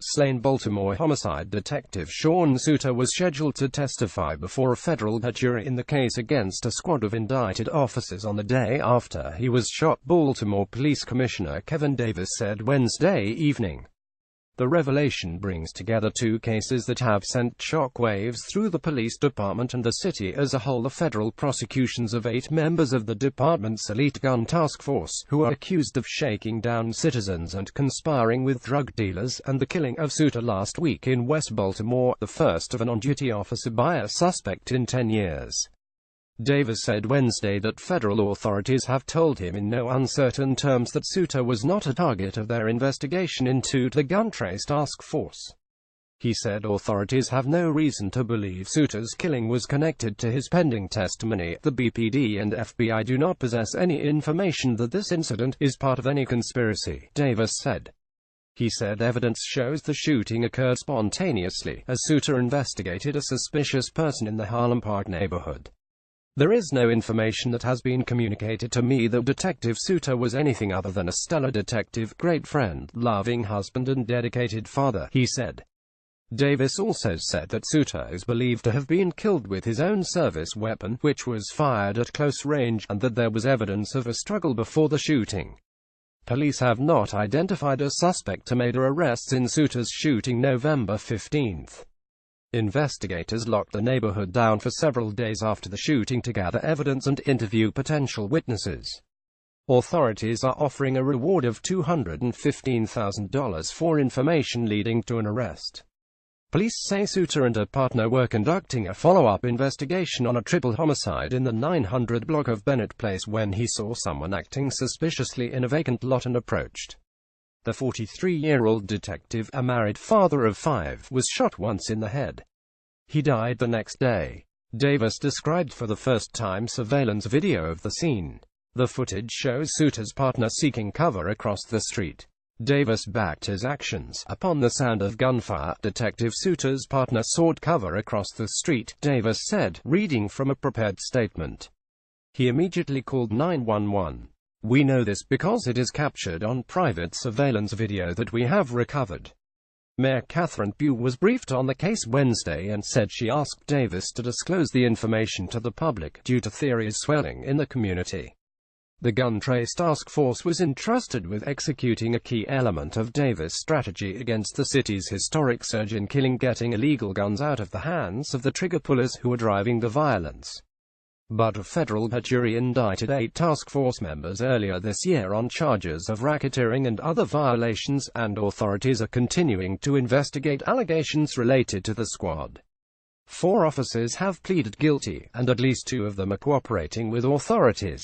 slain Baltimore homicide detective Sean Suter was scheduled to testify before a federal jury in the case against a squad of indicted officers on the day after he was shot, Baltimore Police Commissioner Kevin Davis said Wednesday evening. The revelation brings together two cases that have sent shockwaves through the police department and the city as a whole. The federal prosecutions of 8 members of the department's elite gun task force, who are accused of shaking down citizens and conspiring with drug dealers, and the killing of Suter last week in West Baltimore, the first of an on-duty officer by a suspect in 10 years. Davis said Wednesday that federal authorities have told him in no uncertain terms that Suter was not a target of their investigation into the gun trace task force. He said authorities have no reason to believe Suter's killing was connected to his pending testimony. The BPD and FBI do not possess any information that this incident is part of any conspiracy, Davis said. He said evidence shows the shooting occurred spontaneously, as Suter investigated a suspicious person in the Harlem Park neighborhood. There is no information that has been communicated to me that Detective Suter was anything other than a stellar detective, great friend, loving husband and dedicated father, he said. Davis also said that Suter is believed to have been killed with his own service weapon, which was fired at close range, and that there was evidence of a struggle before the shooting. Police have not identified a suspect or made arrests in Suter's shooting November 15. Investigators locked the neighborhood down for several days after the shooting to gather evidence and interview potential witnesses. Authorities are offering a reward of $215,000 for information leading to an arrest. Police say Suter and a partner were conducting a follow-up investigation on a triple homicide in the 900 block of Bennett Place when he saw someone acting suspiciously in a vacant lot and approached. The 43-year-old detective, a married father of 5, was shot once in the head. He died the next day. Davis described for the first time surveillance video of the scene. The footage shows Suter's partner seeking cover across the street. Davis backed his actions. Upon the sound of gunfire, Detective Suter's partner sought cover across the street, Davis said, reading from a prepared statement. He immediately called 911. We know this because it is captured on private surveillance video that we have recovered. Mayor Catherine Pugh was briefed on the case Wednesday and said she asked Davis to disclose the information to the public, due to theories swelling in the community. The gun trace task force was entrusted with executing a key element of Davis' strategy against the city's historic surge in killing, getting illegal guns out of the hands of the trigger pullers who are driving the violence. But a federal jury indicted 8 task force members earlier this year on charges of racketeering and other violations, and authorities are continuing to investigate allegations related to the squad. 4 officers have pleaded guilty, and at least 2 of them are cooperating with authorities.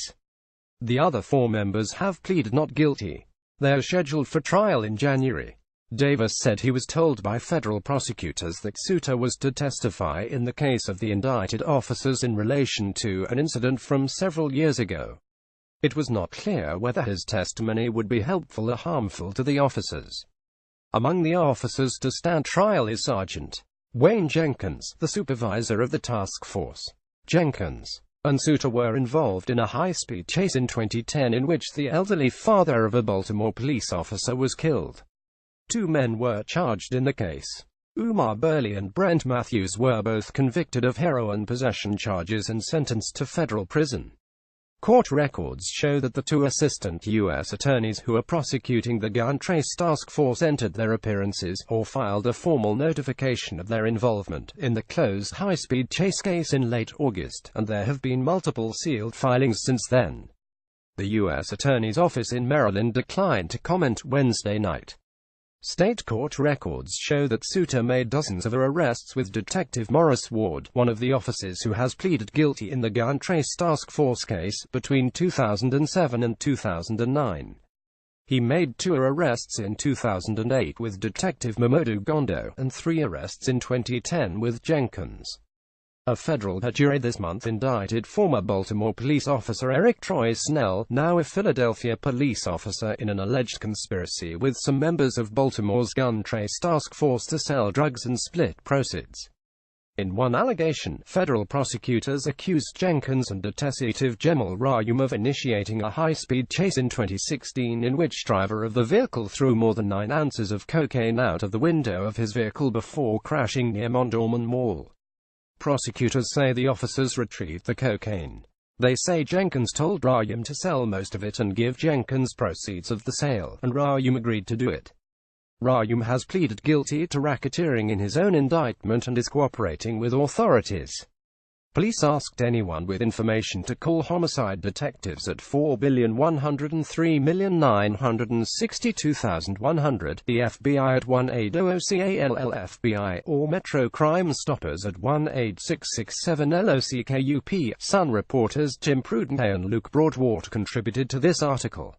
The other 4 members have pleaded not guilty. They are scheduled for trial in January. Davis said he was told by federal prosecutors that Suter was to testify in the case of the indicted officers in relation to an incident from several years ago. It was not clear whether his testimony would be helpful or harmful to the officers. Among the officers to stand trial is Sergeant Wayne Jenkins, the supervisor of the task force. Jenkins and Suter were involved in a high-speed chase in 2010 in which the elderly father of a Baltimore police officer was killed. 2 men were charged in the case. Umar Burley and Brent Matthews were both convicted of heroin possession charges and sentenced to federal prison. Court records show that the 2 assistant U.S. attorneys who are prosecuting the gun trace task force entered their appearances, or filed a formal notification of their involvement, in the closed high-speed chase case in late August, and there have been multiple sealed filings since then. The U.S. Attorney's Office in Maryland declined to comment Wednesday night. State court records show that Suter made dozens of arrests with Detective Morris Ward, one of the officers who has pleaded guilty in the gun trace task force case, between 2007 and 2009. He made 2 arrests in 2008 with Detective Mamodu Gondo, and 3 arrests in 2010 with Jenkins. A federal jury this month indicted former Baltimore police officer Eric Troy Snell, now a Philadelphia police officer, in an alleged conspiracy with some members of Baltimore's gun trace task force to sell drugs and split proceeds. In one allegation, federal prosecutors accused Jenkins and Detective Jamal Rayum of initiating a high-speed chase in 2016 in which driver of the vehicle threw more than 9 ounces of cocaine out of the window of his vehicle before crashing near Mondawmin Mall. Prosecutors say the officers retrieved the cocaine. They say Jenkins told Rayum to sell most of it and give Jenkins proceeds of the sale, and Rayum agreed to do it. Rayum has pleaded guilty to racketeering in his own indictment and is cooperating with authorities. Police asked anyone with information to call homicide detectives at 4,103,962,100, the FBI at 1-800-CALL-FBI, or Metro Crime Stoppers at 1-8667-LOCKUP. Sun reporters Jim Prudente and Luke Broadwater contributed to this article.